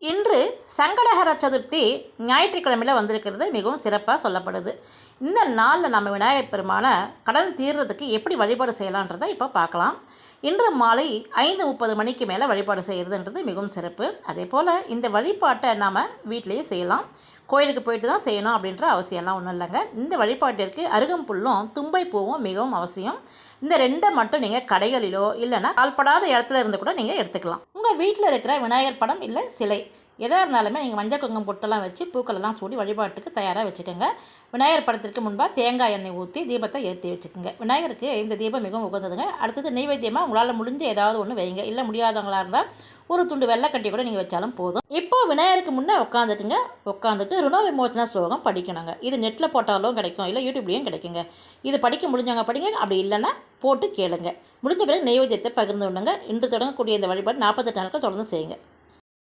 இன்று சங்கடஹர சதுர்த்தி ஞாயிற்றுக்கிழமையில் வந்திருக்கிறது மிகவும் சிறப்பாக சொல்லப்படுது. இந்த நாளில் நம்ம விநாயகர் பெருமானை கடன் தீர்றதுக்கு எப்படி வழிபாடு செய்யலான்றதை இப்போ பார்க்கலாம். இன்று மாலை 5:30 மணிக்கு மேலே வழிபாடு செய்கிறதுன்றது மிகவும் சிறப்பு. அதே போல் இந்த வழிபாட்டை நாம் வீட்டிலேயே செய்யலாம். கோயிலுக்கு போயிட்டு தான் செய்யணும் அப்படின்ற அவசியம்லாம் ஒன்றும் இல்லைங்க. இந்த வழிபாட்டிற்கு அருகம்புல்லும் தும்பை பூவும் மிகவும் அவசியம். இந்த ரெண்டை மட்டும் நீங்கள் கடைகளிலோ இல்லைன்னா கால்படாத இடத்துல இருந்து கூட நீங்கள் எடுத்துக்கலாம். உங்கள் வீட்டில் இருக்கிற விநாயகர் படம் இல்லை சிலை எதாக இருந்தாலுமே நீங்கள் மஞ்சள் குங்குமம் பொட்டெல்லாம் வச்சு பூக்களெல்லாம் சூடி வழிபாட்டுக்கு தயாராக வச்சுக்கோங்க. விநாயகர் படத்திற்கு முன்பாக தேங்காய் எண்ணெய் ஊற்றி தீபத்தை ஏற்றி வச்சுக்கோங்க. விநாயகருக்கு இந்த தீபம் மிகவும் உகந்ததுங்க. அடுத்தது நெய்வேத்தியமாக உங்களால் முடிஞ்ச ஏதாவது ஒன்று வைங்க. இல்லை முடியாதவங்களாக இருந்தால் ஒரு துண்டு வெள்ளைக்கட்டி கூட நீங்கள் வச்சாலும் போதும். இப்போது விநாயகருக்கு முன்னே உட்காந்துட்டு ருண விமோச்சன ஸ்லோகம் படிக்கணுங்க. இது நெட்டில் போட்டாலும் கிடைக்கும், இல்லை யூடியூப்லேயும் கிடைக்குங்க. இது படிக்க முடிஞ்சவங்க படிங்க, அப்படி இல்லைன்னா போட்டு கேளுங்க. முடிஞ்ச பிறகு நெய்வேத்தியத்தை பகிர்ந்து விடுங்க. இன்று தொடங்கக்கூடிய இந்த வழிபாடு 48 நாட்கள் தொடர்ந்து செய்யுங்க.